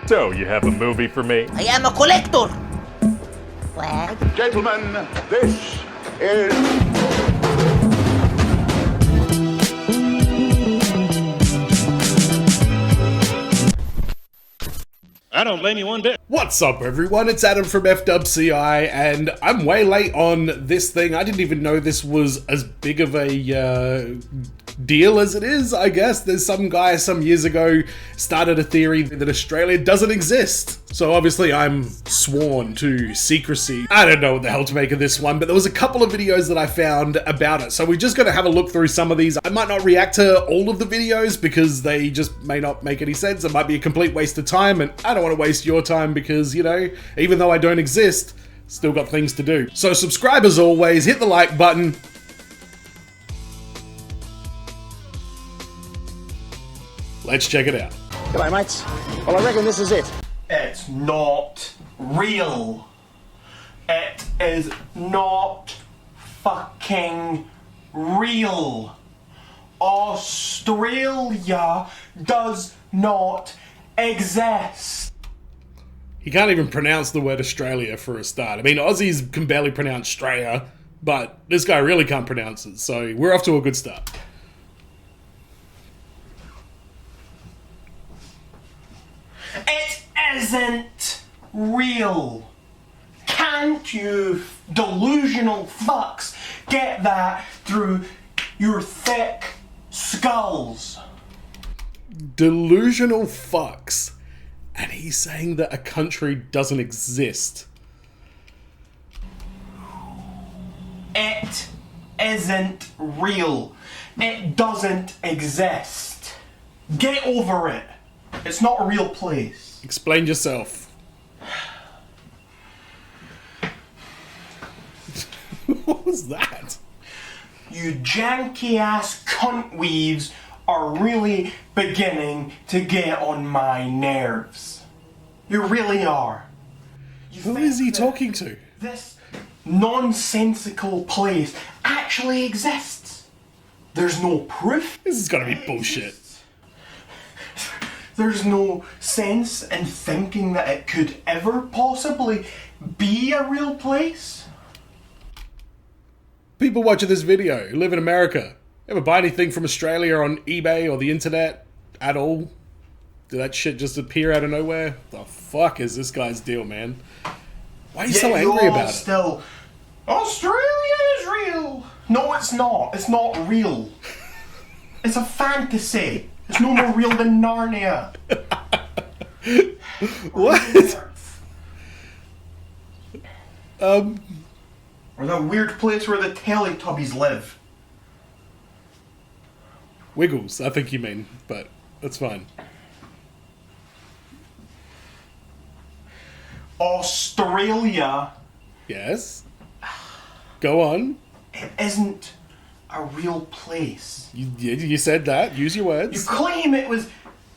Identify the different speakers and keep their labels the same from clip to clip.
Speaker 1: So, you have a movie for me?
Speaker 2: I am a collector. Flag.
Speaker 3: Gentlemen, this is...
Speaker 1: I don't blame you one bit.
Speaker 4: What's up, everyone? It's Adam from FWCI, and I'm way late on this thing. I didn't even know this was as big of a deal as it is, I guess. There's some guy some years ago started a theory that Australia doesn't exist. So obviously I'm sworn to secrecy. I don't know what the hell to make of this one, but there was a couple of videos that I found about it. So we're just going to have a look through some of these. I might not react to all of the videos because they just may not make any sense. It might be a complete waste of time, and I don't want to waste your time because, you know, even though I don't exist, still got things to do. So subscribe as always, hit the like button. Let's check it out.
Speaker 5: G'day, mates. Well, I reckon this is it.
Speaker 6: It's not real. It is not fucking real. Australia does not exist.
Speaker 4: He can't even pronounce the word Australia for a start. I mean, Aussies can barely pronounce Australia, but this guy really can't pronounce it, so we're off to a good start.
Speaker 6: It isn't real. Can't you delusional fucks get that through your thick skulls?
Speaker 4: Delusional fucks. And he's saying that a country doesn't exist.
Speaker 6: It isn't real. It doesn't exist. Get over it. It's not a real place.
Speaker 4: Explain yourself. What was that?
Speaker 6: You janky ass cunt weaves are really beginning to get on my nerves. You really are.
Speaker 4: Who is he talking to?
Speaker 6: This nonsensical place actually exists. There's no proof.
Speaker 4: This is gotta be bullshit.
Speaker 6: There's no sense in thinking that it could ever possibly be a real place.
Speaker 4: People watching this video who live in America, ever buy anything from Australia on eBay or the internet at all? Did that shit just appear out of nowhere? The fuck is this guy's deal, man? Why are you so angry about it?
Speaker 6: Still, Australia is real. No, it's not. It's not real. It's a fantasy. It's no more real than Narnia.
Speaker 4: What?
Speaker 6: Or that weird place where the Teletubbies live.
Speaker 4: Wiggles, I think you mean, but that's fine.
Speaker 6: Australia.
Speaker 4: Yes? Go on.
Speaker 6: It isn't a real place.
Speaker 4: You said that. Use your
Speaker 6: You
Speaker 4: words.
Speaker 6: claim it was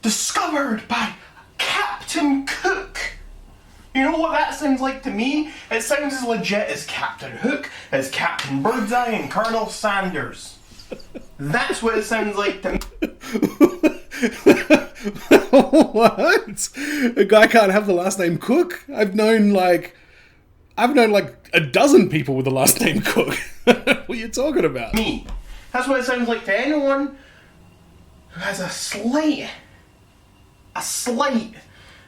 Speaker 6: discovered by Captain Cook. You know what that sounds like to me? It sounds as legit as Captain Hook, as Captain Birdseye, and Colonel Sanders. That's what it sounds like to me.
Speaker 4: What? A guy can't have the last name Cook? I've known like a dozen people with the last name Cook. What are you talking about?
Speaker 6: Me. That's what it sounds like to anyone who has a slight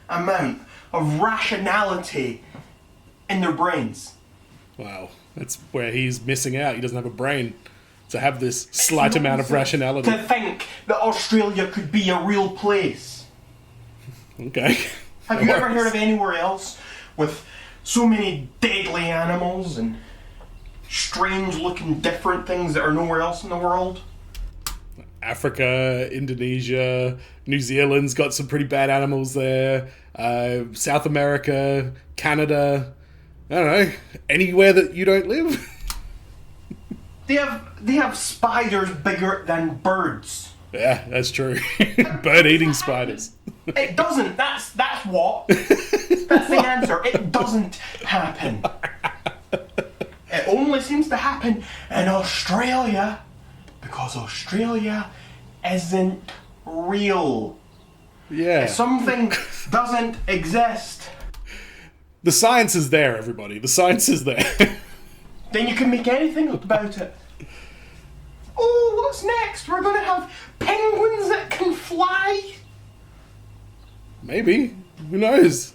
Speaker 6: amount of rationality in their brains.
Speaker 4: Wow, that's where he's missing out. He doesn't have a brain to have this slight amount of rationality.
Speaker 6: To think that Australia could be a real place.
Speaker 4: Okay.
Speaker 6: Have you ever heard of anywhere else with so many deadly animals and strange looking different things that are nowhere else in the world?
Speaker 4: Africa, Indonesia, New Zealand's got some pretty bad animals there. South America, Canada, I don't know, anywhere that you don't live.
Speaker 6: They have spiders bigger than birds.
Speaker 4: Yeah, that's true. Bird-eating spiders.
Speaker 6: It doesn't. That's what. That's the answer. It doesn't happen. It only seems to happen in Australia because Australia isn't real.
Speaker 4: Yeah.
Speaker 6: If something doesn't exist,
Speaker 4: The science is there, everybody. The science is there.
Speaker 6: then you can make anything up about it. Oh, what's next? We're gonna have penguins that can fly?
Speaker 4: Maybe. Who knows?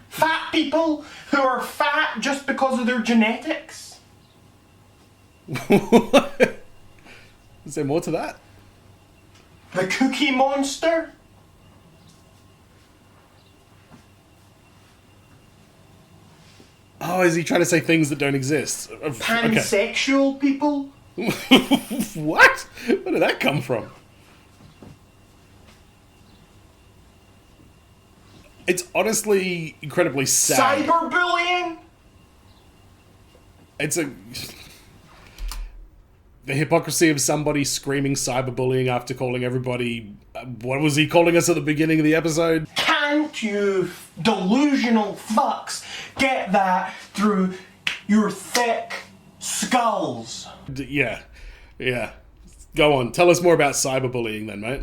Speaker 6: Fat people who are fat just because of their genetics?
Speaker 4: Is there more to that?
Speaker 6: The Cookie Monster?
Speaker 4: Oh, is he trying to say things that don't exist? Okay.
Speaker 6: Pansexual people?
Speaker 4: What? Where did that come from? It's honestly incredibly sad.
Speaker 6: Cyberbullying?
Speaker 4: It's a... The hypocrisy of somebody screaming cyberbullying after calling everybody... what was he calling us at the beginning of the episode?
Speaker 6: Can't you delusional fucks get that through your thick skulls?
Speaker 4: Yeah. Yeah. Go on. Tell us more about cyberbullying then, mate.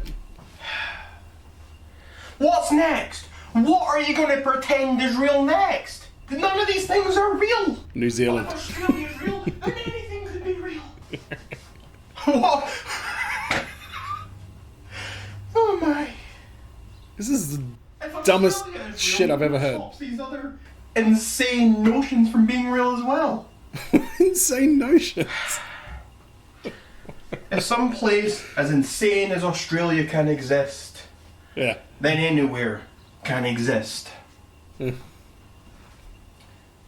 Speaker 6: What's next? What are you going to pretend is real next? None of these things are real.
Speaker 4: New Zealand.
Speaker 6: If Australia's real, then anything could be real. What? Oh my.
Speaker 4: This is the
Speaker 6: If
Speaker 4: dumbest
Speaker 6: Australia is
Speaker 4: shit
Speaker 6: real,
Speaker 4: I've ever
Speaker 6: what
Speaker 4: heard.
Speaker 6: stops these other insane notions from being real as well?
Speaker 4: Insane notions.
Speaker 6: If some place as insane as Australia can exist,
Speaker 4: Yeah.
Speaker 6: then anywhere can exist.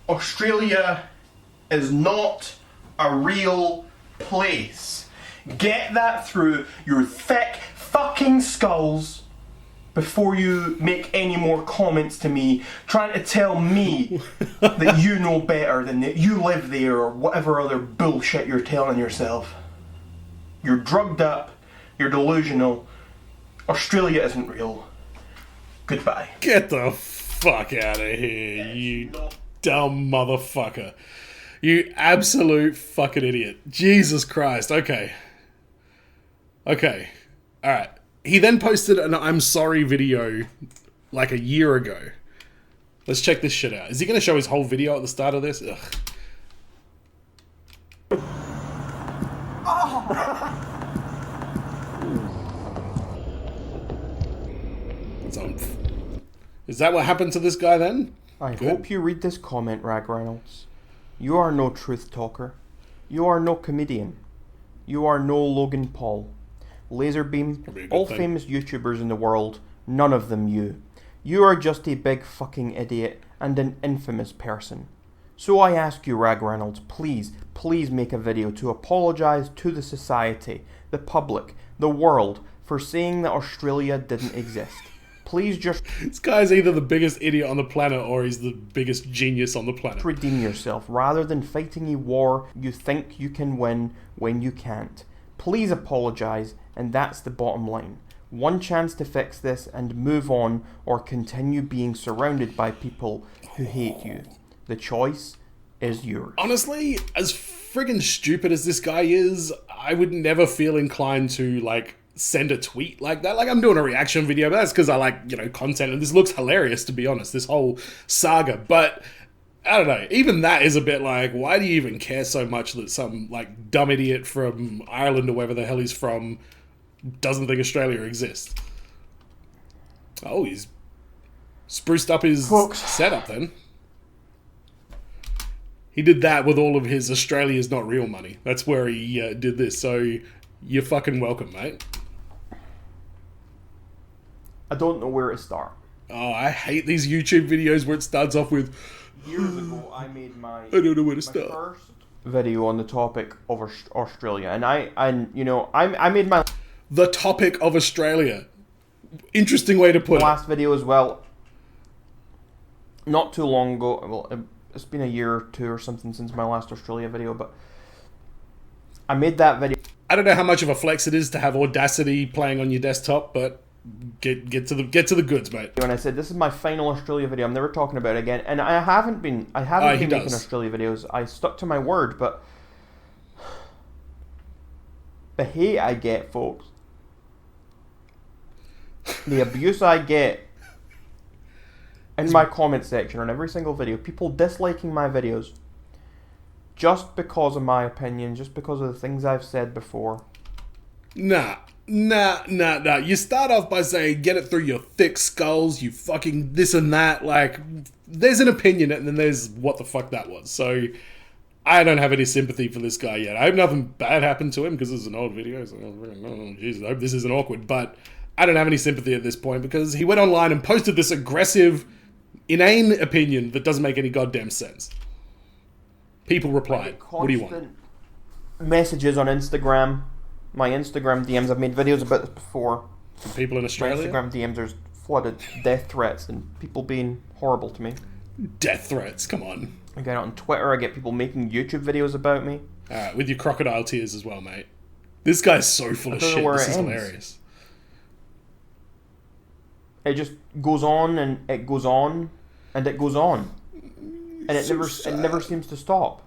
Speaker 6: Australia is not a real place. Get that through your thick fucking skulls before you make any more comments to me trying to tell me that you know better than that you live there or whatever other bullshit you're telling yourself. You're drugged up, you're delusional. Australia isn't real. Goodbye.
Speaker 4: Get the fuck out of here, you dumb motherfucker. You absolute fucking idiot. Jesus Christ. Okay. Okay. Alright. He then posted an I'm sorry video like a year ago. Let's check this shit out. Is he going to show his whole video at the start of this? Ugh. Is that what happened to this guy then?
Speaker 7: I
Speaker 4: Good.
Speaker 7: hope you read this comment, Rag Reynolds. You are no truth talker. You are no comedian. You are no Logan Paul.
Speaker 4: Probably a
Speaker 7: Laserbeam,
Speaker 4: good
Speaker 7: all
Speaker 4: thing.
Speaker 7: famous YouTubers in the world, none of them you. You are just a big fucking idiot and an infamous person. So I ask you, Rag Reynolds, please, please make a video to apologise to the society, the public, the world, for saying that Australia didn't exist. Please just
Speaker 4: This guy's either the biggest idiot on the planet or he's the biggest genius on the planet.
Speaker 7: redeem yourself rather than fighting a war you think you can win when you can't. Please apologise, and that's the bottom line. One chance to fix this and move on, or continue being surrounded by people who hate you. The choice is yours.
Speaker 4: Honestly, as friggin' stupid as this guy is, I would never feel inclined to, like, send a tweet like that. Like, I'm doing a reaction video, but that's because I like, you know, content, and this looks hilarious, to be honest, this whole saga. But, I don't know, even that is a bit like, why do you even care so much that some, like, dumb idiot from Ireland or wherever the hell he's from doesn't think Australia exists? Oh, he's spruced up his
Speaker 7: Folks.
Speaker 4: setup then. He did that with all of his Australia's not real money. That's where he did this. So you're fucking welcome, mate.
Speaker 7: I don't know where to start.
Speaker 4: Oh, I hate these YouTube videos where it starts off with,
Speaker 7: Years ago, I made my
Speaker 4: I don't know where to
Speaker 7: my
Speaker 4: start.
Speaker 7: first video on the topic of Australia, and I made my
Speaker 4: The topic of Australia. Interesting way to put it.
Speaker 7: last video as well. Not too long ago. Well, it's been a year or two or something since my last Australia video, but I made that video.
Speaker 4: I don't know how much of a flex it is to have Audacity playing on your desktop, but get to the goods, mate.
Speaker 7: And I said this is my final Australia video. I'm never talking about it again. And I haven't been making
Speaker 4: does.
Speaker 7: Australia videos. I stuck to my word, but the hate I get, folks, The abuse I get in my comment section on every single video, people disliking my videos just because of my opinion, just because of the things I've said before.
Speaker 4: Nah. You start off by saying, get it through your thick skulls, you fucking this and that. Like, there's an opinion and then there's what the fuck that was. So, I don't have any sympathy for this guy yet. I hope nothing bad happened to him because this is an old video. So, oh, Jesus, I hope this isn't awkward. But I don't have any sympathy at this point because he went online and posted this aggressive, inane opinion that doesn't make any goddamn sense. People replied, what do you want?
Speaker 7: Messages on Instagram. My Instagram DMs, I've made videos about this before.
Speaker 4: From people in Australia?
Speaker 7: My Instagram DMs, there's flooded death threats and people being horrible to me.
Speaker 4: Death threats, come on.
Speaker 7: I get it on Twitter, I get people making YouTube videos about me.
Speaker 4: With your crocodile tears as well, mate. This guy's so full of shit, this is hilarious.
Speaker 7: It just goes on and it goes on and it goes on. And it never seems to stop.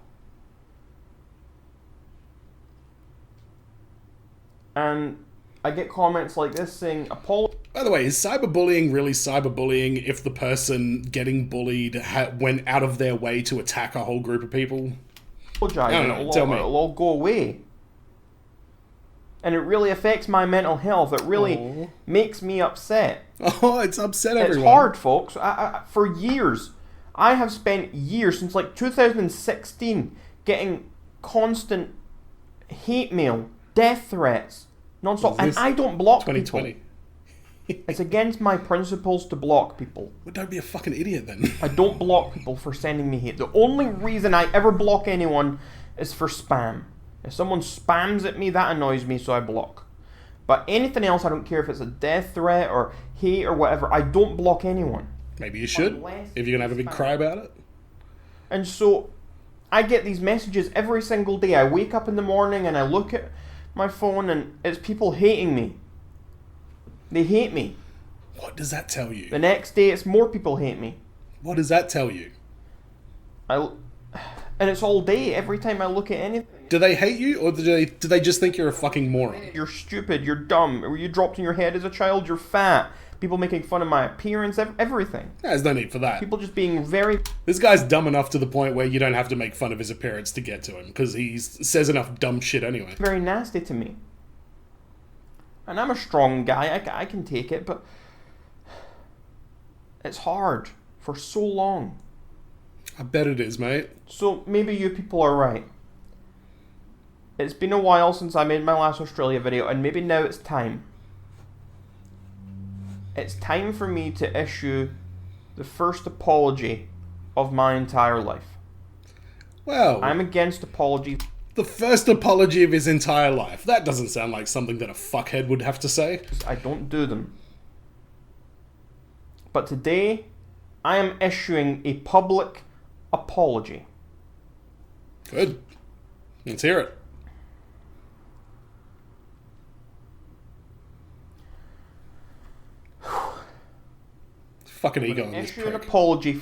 Speaker 7: And I get comments like this saying,
Speaker 4: By the way, is cyberbullying really cyberbullying if the person getting bullied went out of their way to attack a whole group of people?
Speaker 7: It'll all go away. And it really affects my mental health. It really makes me upset.
Speaker 4: Oh, it's upset everyone.
Speaker 7: It's hard, folks. For years, I have spent years, since like 2016, getting constant hate mail, death threats, non-stop, and I don't block 2020. People. It's against my principles to block people.
Speaker 4: Well, don't be a fucking idiot then.
Speaker 7: I don't block people for sending me hate. The only reason I ever block anyone is for spam. If someone spams at me, that annoys me, so I block. But anything else, I don't care if it's a death threat or hate or whatever, I don't block anyone.
Speaker 4: Maybe you should, if you're going to have a big cry about it.
Speaker 7: And so, I get these messages every single day. I wake up in the morning and I look at my phone and it's people hating me. They hate me.
Speaker 4: What does that tell you?
Speaker 7: The next day it's more people hate me.
Speaker 4: What does that tell you?
Speaker 7: And it's all day, every time I look at anything.
Speaker 4: Do they hate you, or do they just think you're a fucking moron?
Speaker 7: You're stupid, you're dumb, or you dropped in your head as a child, you're fat. People making fun of my appearance, everything.
Speaker 4: There's no need for that.
Speaker 7: People just being very...
Speaker 4: This guy's dumb enough to the point where you don't have to make fun of his appearance to get to him, because he says enough dumb shit anyway.
Speaker 7: Very nasty to me. And I'm a strong guy, I can take it, but... It's hard for so long.
Speaker 4: I bet it is, mate.
Speaker 7: So maybe you people are right. It's been a while since I made my last Australia video, and maybe now it's time. It's time for me to issue the first apology of my entire life.
Speaker 4: Well,
Speaker 7: I'm against apologies.
Speaker 4: The first apology of his entire life. That doesn't sound like something that a fuckhead would have to say.
Speaker 7: I don't do them. But today, I am issuing a public apology.
Speaker 4: Good. Let's hear it. Fucking ego in this
Speaker 7: Issue an
Speaker 4: prick.
Speaker 7: apology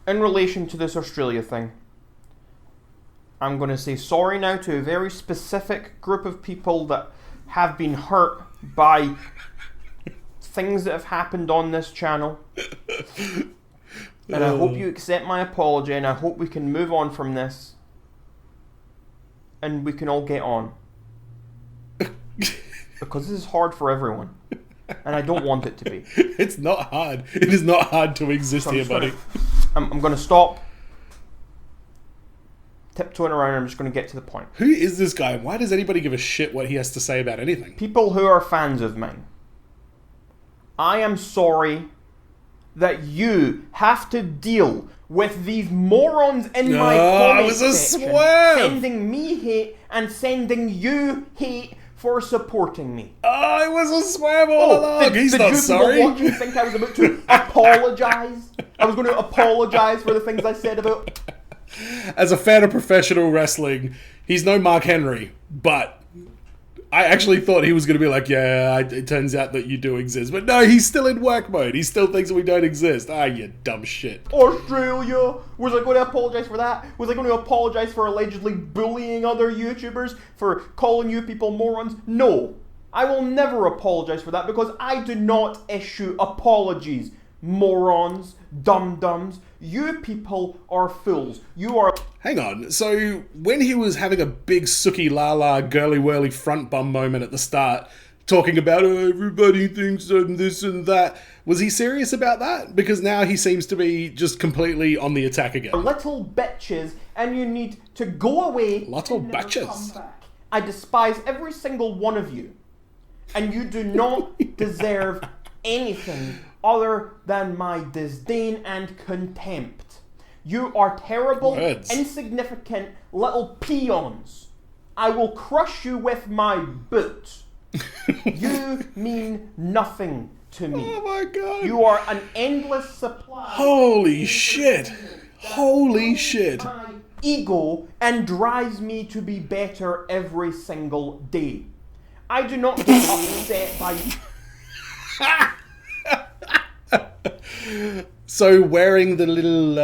Speaker 7: in relation to this Australia thing. I'm going to say sorry now to a very specific group of people that have been hurt by things that have happened on this channel. And I hope you accept my apology, and I hope we can move on from this. And we can all get on. Because this is hard for everyone. And I don't want it to be.
Speaker 4: It's not hard. It is not hard to exist here, buddy.
Speaker 7: I'm going to stop tiptoeing around and I'm just going to get to the point.
Speaker 4: Who is this guy? Why does anybody give a shit what he has to say about anything?
Speaker 7: People who are fans of mine. I am sorry that you have to deal with these morons in my comment section sending me hate and sending you hate for supporting me.
Speaker 4: Oh, it was a swear all along. He's not sorry.
Speaker 7: Did you watching think I was about to apologise? I was going to apologise for the things I said about...
Speaker 4: As a fan of professional wrestling, he's no Mark Henry, but I actually thought he was going to be like, yeah, it turns out that you do exist. But no, he's still in work mode. He still thinks that we don't exist. Ah, you dumb shit.
Speaker 7: Australia! Was I going to apologise for that? Was I going to apologise for allegedly bullying other YouTubers? For calling you people morons? No. I will never apologise for that because I do not issue apologies. Morons, dum-dums, you people are fools. You are...
Speaker 4: Hang on, so when he was having a big sooky la-la girly-whirly front bum moment at the start, talking about, oh, everybody thinks I'm this and that, was he serious about that? Because now he seems to be just completely on the attack again.
Speaker 7: Little bitches, and you need to go away.
Speaker 4: Little
Speaker 7: and never
Speaker 4: bitches.
Speaker 7: come back. I despise every single one of you, and you do not deserve anything other than my disdain and contempt. You are terrible,
Speaker 4: Words.
Speaker 7: insignificant little peons. I will crush you with my boot. You mean nothing to me.
Speaker 4: Oh my god.
Speaker 7: You are an endless supply.
Speaker 4: Holy shit. Holy shit.
Speaker 7: My ego and drives me to be better every single day. I do not get upset by...
Speaker 4: So wearing the little,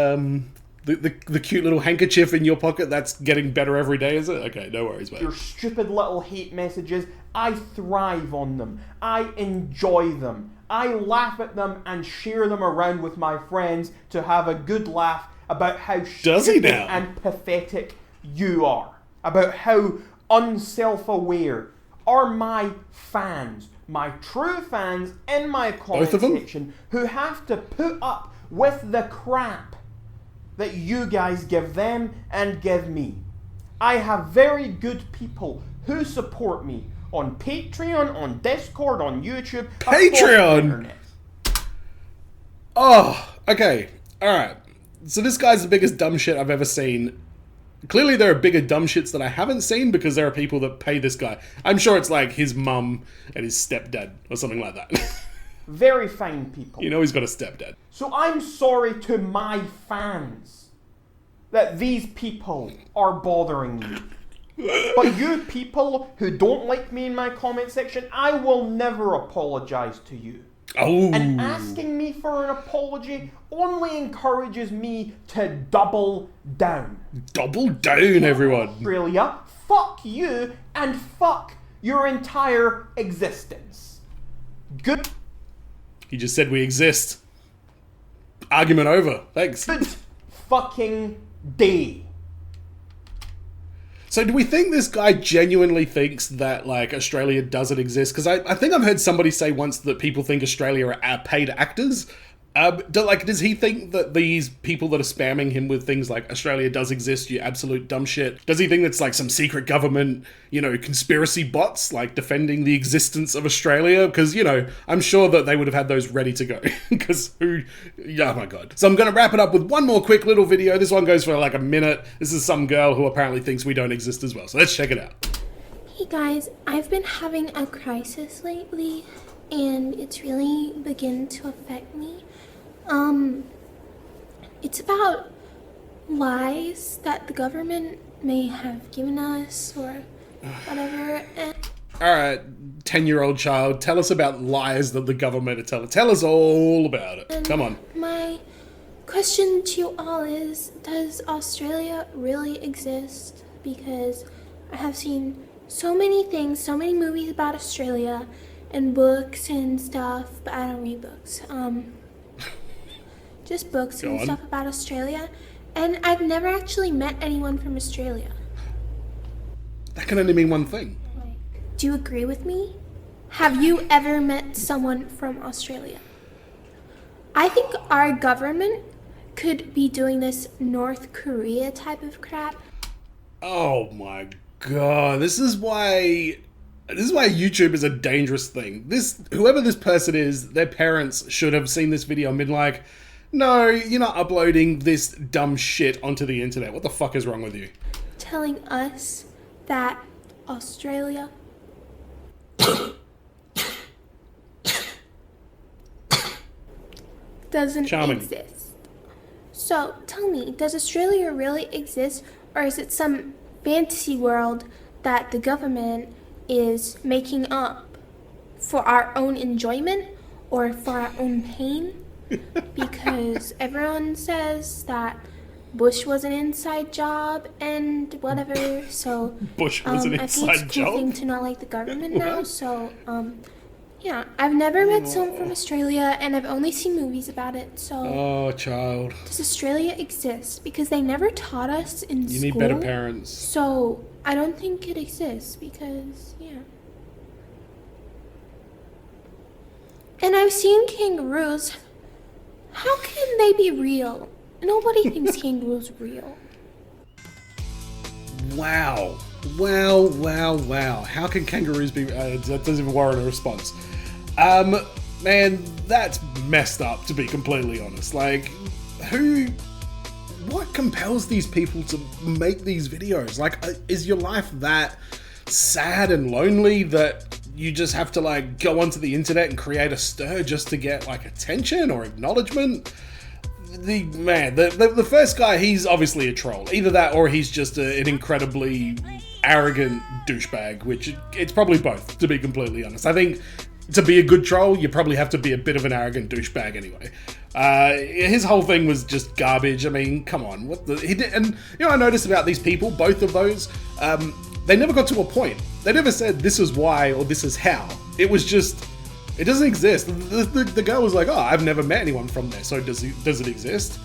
Speaker 4: the cute little handkerchief in your pocket, that's getting better every day, is it? Okay, no worries, mate.
Speaker 7: Your stupid little hate messages, I thrive on them. I enjoy them. I laugh at them and share them around with my friends to have a good laugh about how
Speaker 4: Does he
Speaker 7: stupid
Speaker 4: now?
Speaker 7: and pathetic you are. About how unself-aware are my fans, my true fans in my comment
Speaker 4: Both of them?
Speaker 7: section who have to put up with the crap that you guys give them and give me. I have very good people who support me on Patreon, on Discord, on YouTube, across the
Speaker 4: Patreon?
Speaker 7: internet.
Speaker 4: Oh, okay. Alright. So this guy's the biggest dumb shit I've ever seen. Clearly there are bigger dumb shits that I haven't seen because there are people that pay this guy. I'm sure it's like his mum and his stepdad or something like that.
Speaker 7: Very fine people.
Speaker 4: You know he's got a stepdad.
Speaker 7: So I'm sorry to my fans that these people are bothering you. But you people who don't like me in my comment section, I will never apologise to you.
Speaker 4: Oh.
Speaker 7: And asking me for an apology only encourages me to double down.
Speaker 4: Double down, everyone.
Speaker 7: Australia, fuck you and fuck your entire existence. Good
Speaker 4: He just said we exist. Argument over. Thanks.
Speaker 7: fucking day.
Speaker 4: So do we think this guy genuinely thinks that, like, Australia doesn't exist? Because I think I've heard somebody say once that people think Australia are paid actors. Does he think that these people that are spamming him with things like Australia does exist, you absolute dumb shit, does he think it's like some secret government, you know, conspiracy bots, like, defending the existence of Australia? Because, you know, I'm sure that they would have had those ready to go. Because oh my god. So I'm going to wrap it up with one more quick little video. This one goes for like a minute. This is some girl who apparently thinks we don't exist as well. So let's check it out.
Speaker 8: Hey guys, I've been having a crisis lately, and it's really begun to affect me. It's about lies that the government may have given us or whatever. And
Speaker 4: Alright, 10-year-old child, tell us about lies that the government are telling. Tell us all about it. Come on.
Speaker 8: my question to you all is, does Australia really exist? Because I have seen so many things, so many movies about Australia and books and stuff, but I don't read books. Just books
Speaker 4: Go
Speaker 8: and
Speaker 4: on.
Speaker 8: stuff about Australia, and I've never actually met anyone from Australia.
Speaker 4: That can only mean one thing.
Speaker 8: Do you agree with me? Have you ever met someone from Australia? I think our government could be doing this North Korea type of crap.
Speaker 4: Oh my god, this is why YouTube is a dangerous thing. Whoever this person is, their parents should have seen this video and been like, no, you're not uploading this dumb shit onto the internet. What the fuck is wrong with you?
Speaker 8: Telling us that Australia doesn't
Speaker 4: Charming.
Speaker 8: exist. So tell me, does Australia really exist, or is it some fantasy world that the government is making up for our own enjoyment or for our own pain? Because everyone says that Bush was an inside job and whatever. So
Speaker 4: Bush was an
Speaker 8: I think
Speaker 4: inside
Speaker 8: it's a cool thing
Speaker 4: job?
Speaker 8: to not like the government now. So yeah, I've never met someone from Australia, and I've only seen movies about it. So
Speaker 4: Oh, child.
Speaker 8: does Australia exist? Because they never taught us in school.
Speaker 4: You need better parents.
Speaker 8: So I don't think it exists because, yeah. And I've seen kangaroos. How can they be real? Nobody thinks kangaroos are real.
Speaker 4: Wow. Wow, wow, wow. How can kangaroos be... that doesn't even warrant a response. Man, that's messed up, to be completely honest. Like, what compels these people to make these videos? Like, is your life that sad and lonely that you just have to, like, go onto the internet and create a stir just to get, like, attention or acknowledgement? The first guy, he's obviously a troll. Either that or he's just an incredibly arrogant douchebag, which it's probably both, to be completely honest. I think to be a good troll, you probably have to be a bit of an arrogant douchebag anyway. His whole thing was just garbage. I mean, come on. And you know, I noticed about these people, both of those, they never got to a point. They never said this is why or this is how. It was just, it doesn't exist. The girl was like, oh, I've never met anyone from there, so does it exist?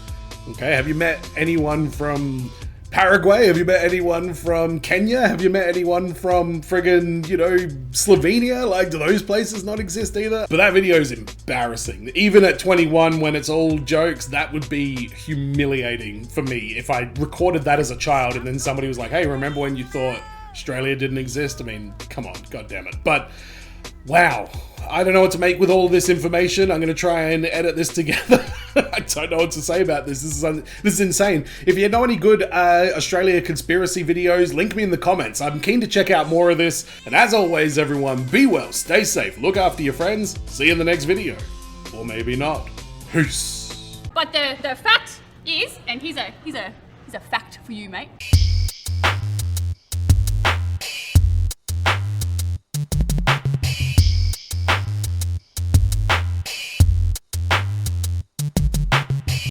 Speaker 4: Okay, have you met anyone from Paraguay? Have you met anyone from Kenya? Have you met anyone from friggin', you know, Slovenia? Like, do those places not exist either? But that video is embarrassing. Even at 21, when it's all jokes, that would be humiliating for me if I recorded that as a child and then somebody was like, hey, remember when you thought Australia didn't exist? I mean, come on, God damn it. But wow, I don't know what to make with all this information. I'm going to try and edit this together. I don't know what to say about this. This is insane. If you know any good Australia conspiracy videos, link me in the comments. I'm keen to check out more of this. And as always, everyone, be well, stay safe, look after your friends. See you in the next video. Or maybe not. Peace.
Speaker 9: But the fact is, and here's a fact for you, mate.